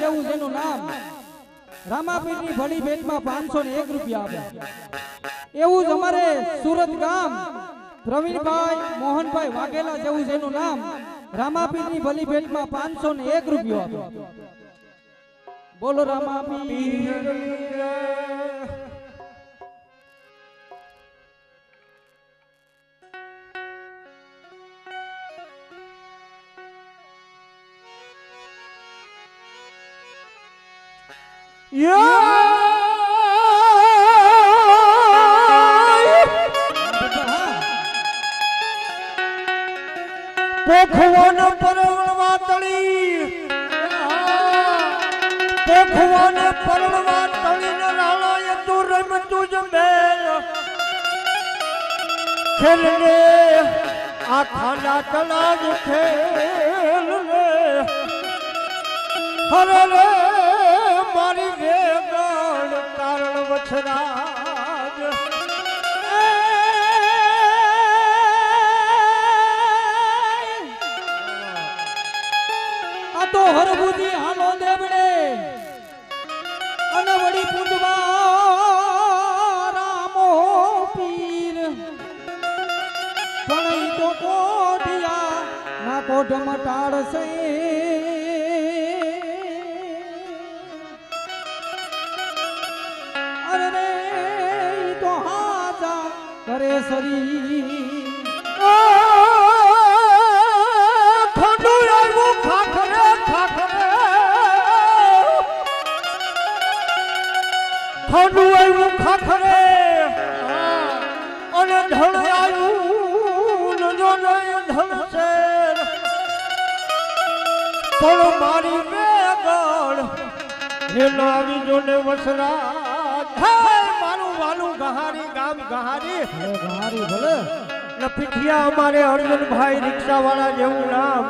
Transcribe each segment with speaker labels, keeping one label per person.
Speaker 1: જેવું જેનું નામ રામાપીરની ભળી ભેટમાં 501 રૂપિયા આપ્યા. એવું જ અમારે સુરત ગામ પ્રવીણભાઈ મોહનભાઈ વાઘેલા જેવું જેનું નામ રામાપીરની ભળી ભેટમાં 501 રૂપિયા આપ્યો. બોલો રામાપીર.
Speaker 2: પોખવાન પરણવા તળી પોખવાન પરણવા તળી ન રાળાય તું રમતું જ મેલ ખેલને આ ખાના તળા જ ખેલ રે હરે રે મારી વેગણ કારણ વછરાજ
Speaker 1: તો હરભુજી હાલો દેવડે અને વડી પૂજવા રામો પીર પણ ઈ તો કોઢિયા ના કોઢ મટાડશે અરે રે ઈ તો હાજા કરે સરી
Speaker 2: ખાડું આવ્યું ખાખરે અને ધણ આવ્યું નજો નહીં ધણ છે પણ મારી વેગણ રેલો આવી જો ને વસરાજ હે મારું વાલું ગહારી ગામ ગહારી
Speaker 1: ગહારી ભલે
Speaker 2: લપીઠિયા અમારે અર્જુનભાઈ રિક્ષા વાળા જેવું નામ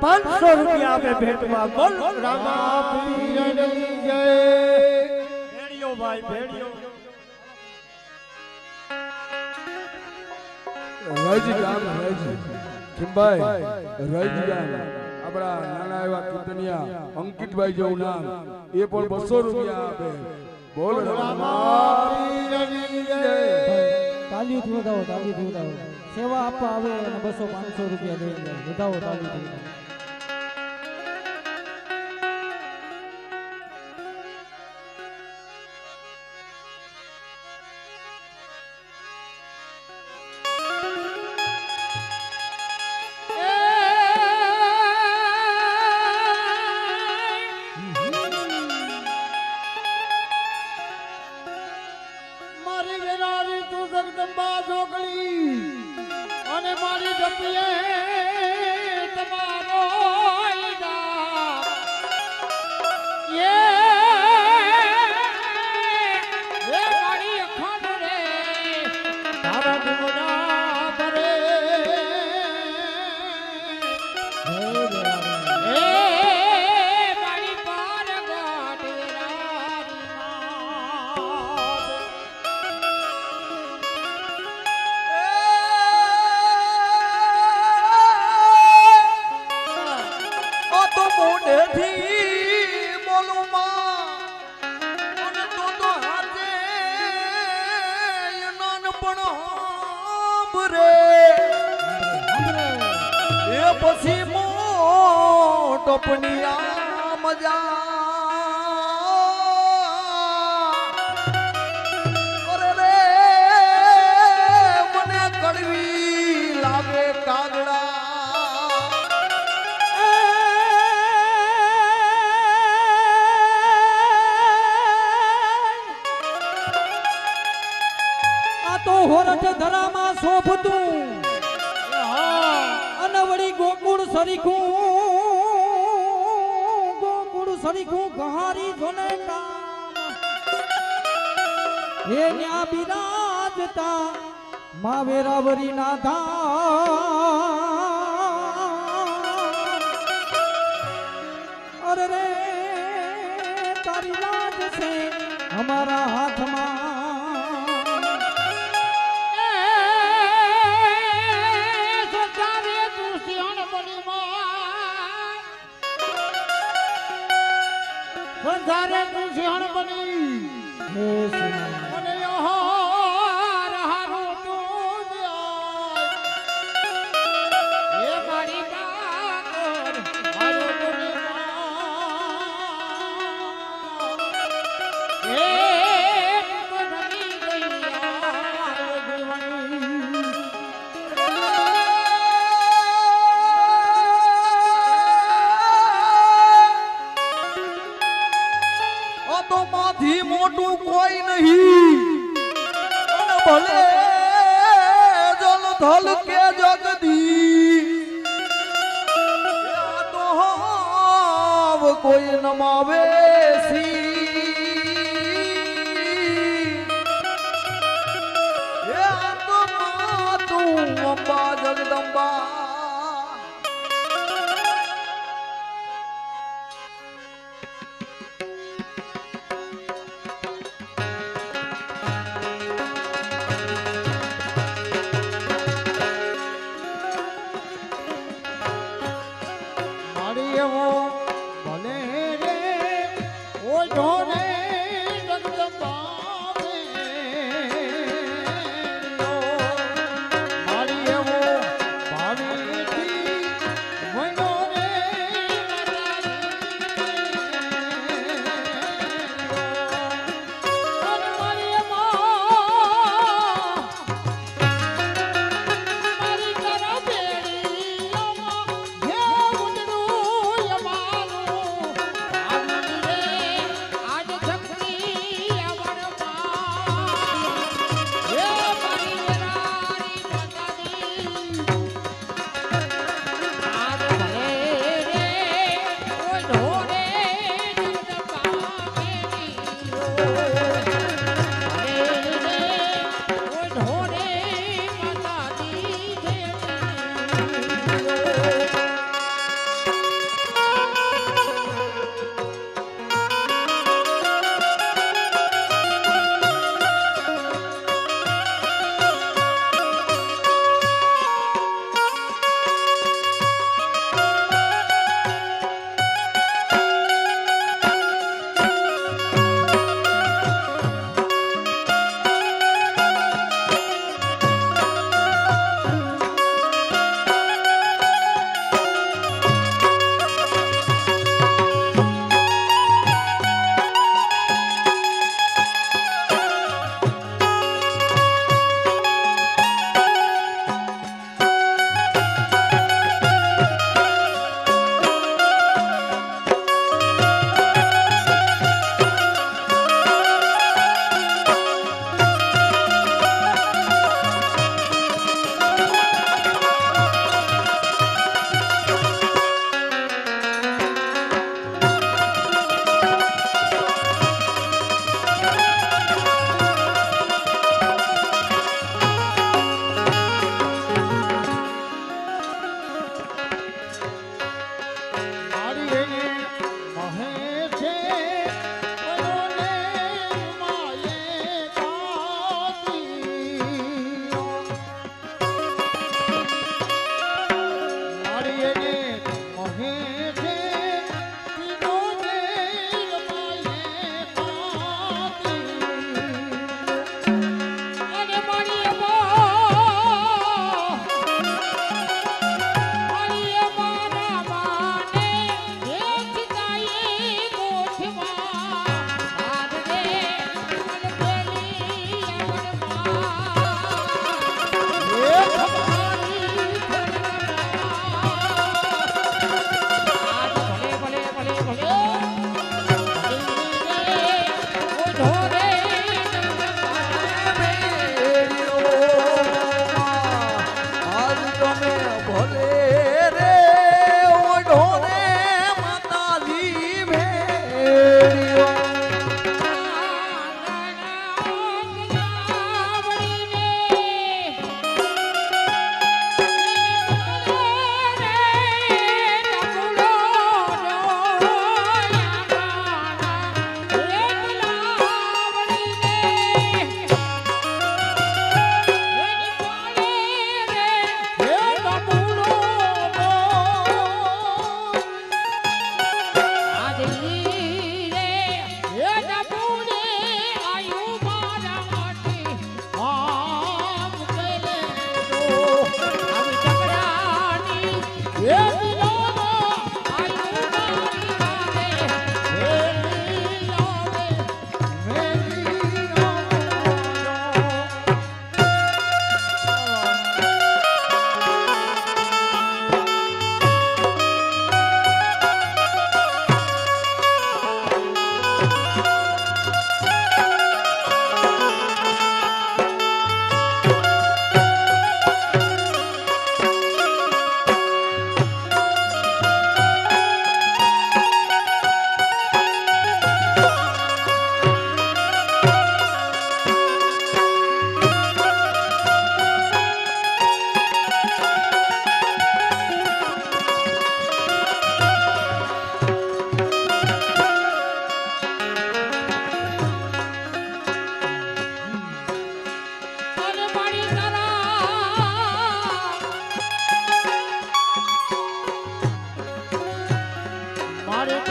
Speaker 2: 500 રૂપિયા આપે ભેટમાં બોલ રામાપીરની જય ભાઈ ભેડિયો
Speaker 3: રાજી ગામ રાજી ખીમભાઈ રાજી ગામ આપણા નાના એવા કીર્તનિયા અંકિતભાઈ જેવું નામ એ પણ 200 રૂપિયા આપે બોલ રામાપીરની જય
Speaker 1: તાલીથી વધાવો સેવા આપવા આવે અને 200-500 રૂપિયા દઈ જાય વધાવો તાલીથી
Speaker 2: જગદંબા જોગળી અને મારી ડપીએ તમારો મારી અખંડ રે તારા ગુના ભરે મારી પાર પછી મોટો પનિયા મજા અરે રે મને કડવી લાગે કાગડા
Speaker 1: આ તો હોરઠ ધરામાં શોભતું ગોકુળ સરીખું ગહારી જોને કામ હે ન્યા બિરાજતા મા વેરાવરી ના ધામ અરે રે તારી લાજ છે અમારા હાથમાં
Speaker 2: સંસારે તું સિંહણ બની
Speaker 1: હે શ્રી
Speaker 2: અને આહાર હારું તું જાય. એ મારી કાતર મારો ગુનેગાર. એ બની ગઈ યાર જીવણી.
Speaker 4: તો માંથી મોટું કોઈ નહીં અને ભલે જલ થલ કે જગદી આ તો હાવ કોઈ નમાવે સી આ તો તું અંબા જગદંબા.
Speaker 2: મારી એવો ભલે રે ઓઢો ને જગદંબા મેલ્યો. મારી એવો ભાવી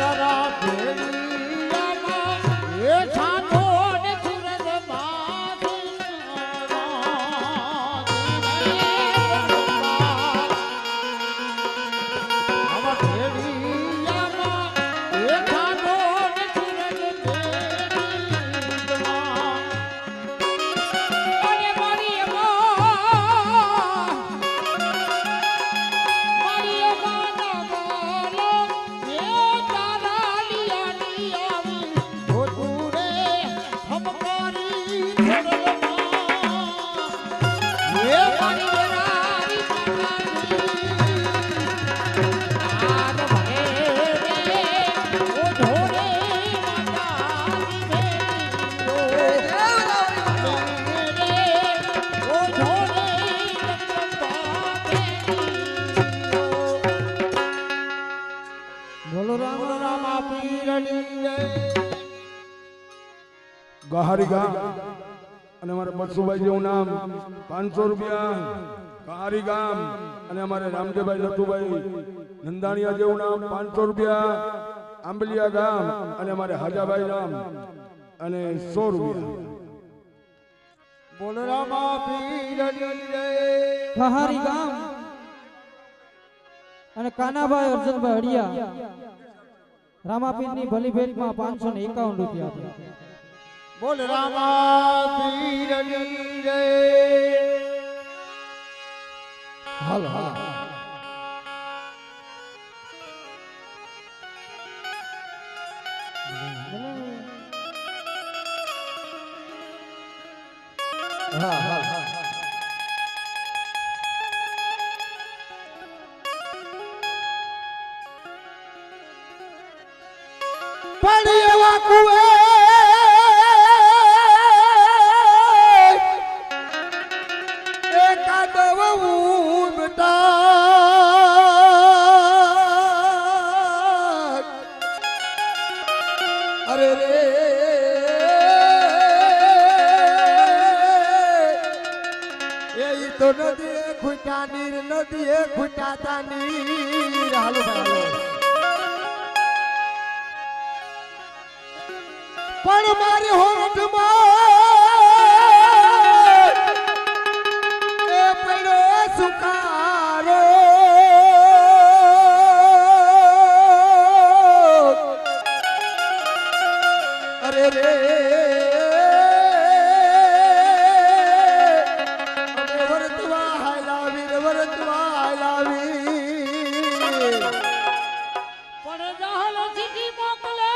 Speaker 2: તારા ભેળિયામાં એ સાધો ને સુરજમાંથી આમાં ભેળિયામાં એ સાધો ને સુરજમાં અરે મારી
Speaker 3: ગહારી ગામ અને અમારે બસુભાઈ જેવું નામ 500 રૂપિયા. ગહારી ગામ અને અમારે રામદેવભાઈ નથુભાઈ નંદાણીયા જેવું નામ 500 રૂપિયા. આંબલિયા ગામ અને અમારે હાજાભાઈ નામ અને 100 રૂપિયા.
Speaker 2: બોલો રામા પીરની જય.
Speaker 1: ખહારી ગામ અને કાનાભાઈ અર્જુનભાઈ હડિયા રામાપીરની ભલી ભેટમાં 551 રૂપિયા આપ્યા.
Speaker 2: બોલ રામા પીરની જય.
Speaker 3: હાલ હાલ હા હા
Speaker 2: પડી એવા કુએ એકાદવ ઉમટા અરે રે એ તો નદી ખૂટા નીર નદી ખૂટા તા નીર. હાલો ભાઈ હાલો. પણ મારી હોઠમાં એ પડ્યો સુકારો અરે રે અમે વરતવા હાલાવી પણ જહાલ ચીઠી મોકલે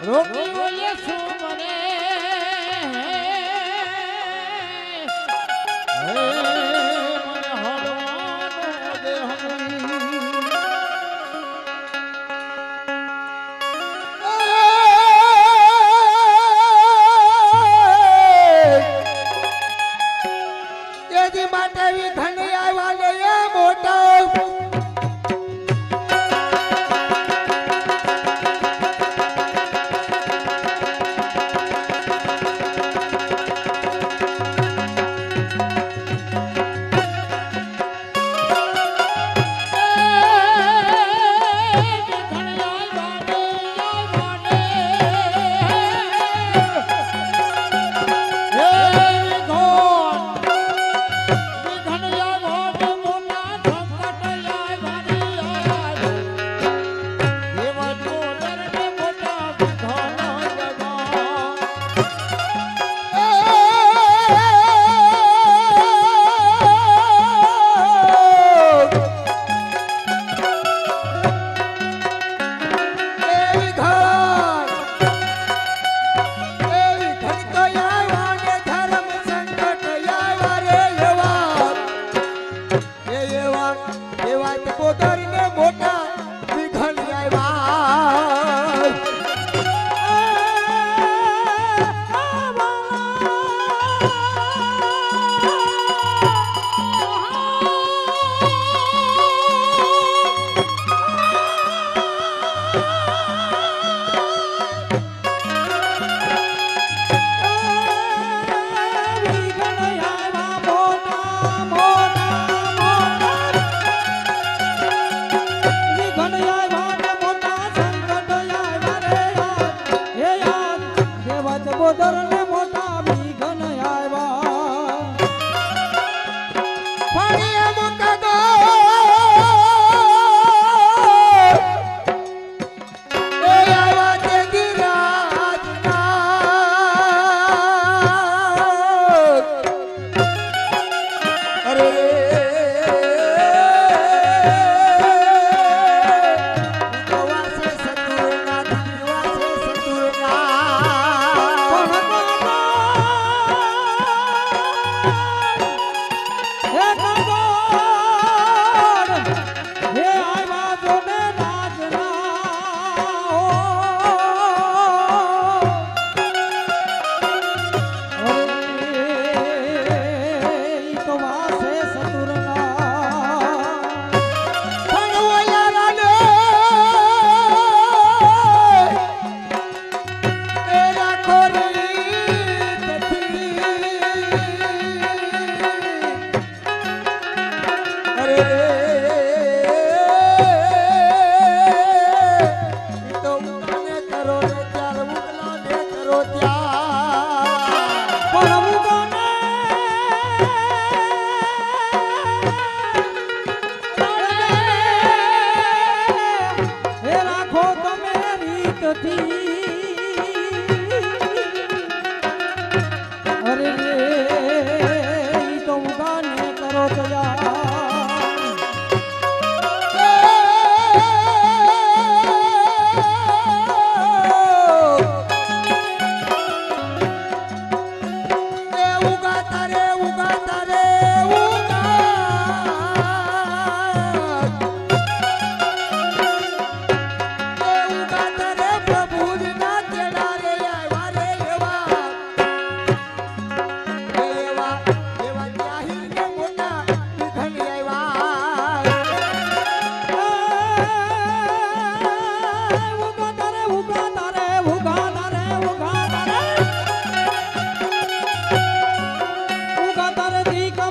Speaker 2: રોકી બોલે શું મને મને હરવાનો દે એની માટે વિઘન આવ્યા ને એ મોટા વિઘન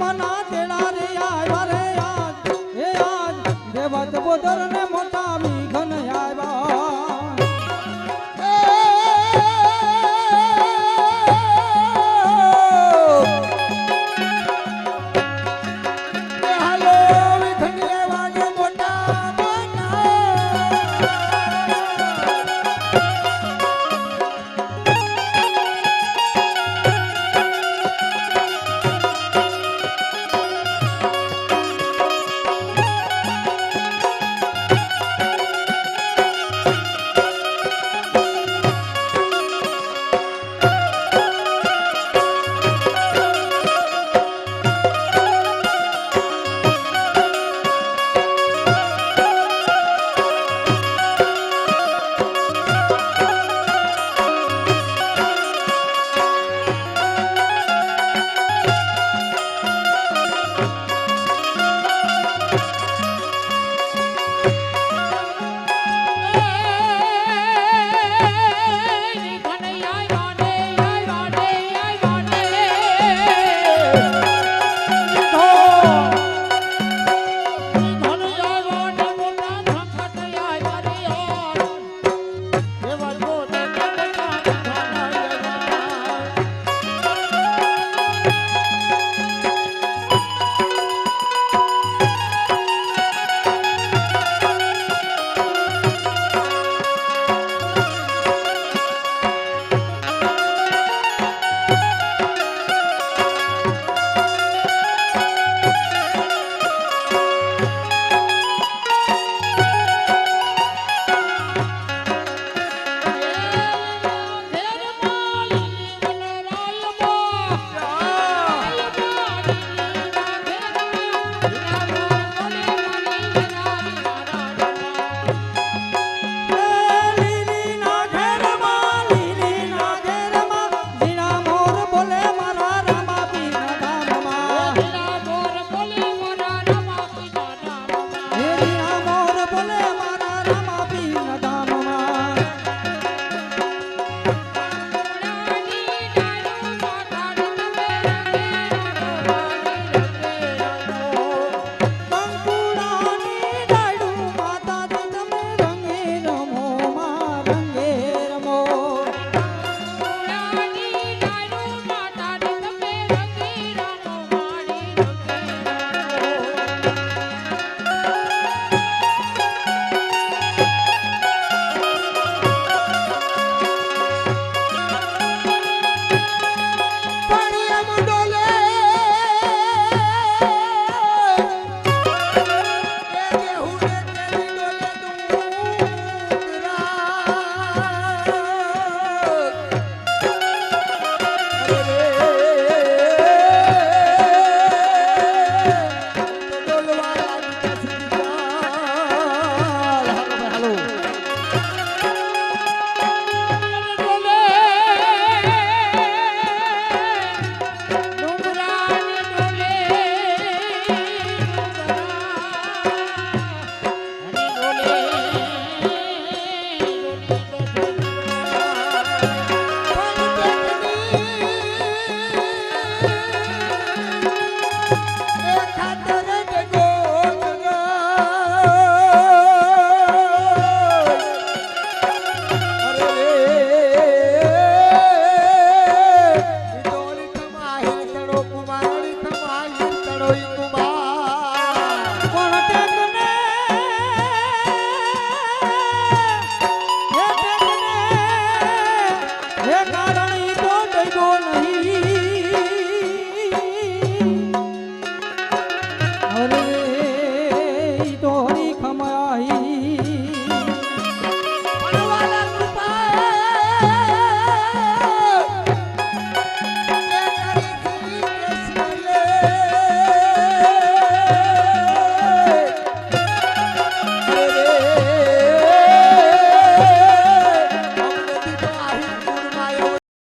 Speaker 1: રામના તેડા રે આવ્યા રે આજ એ આજ દેવત બોદર ને મોટા વિઘન આવ્યા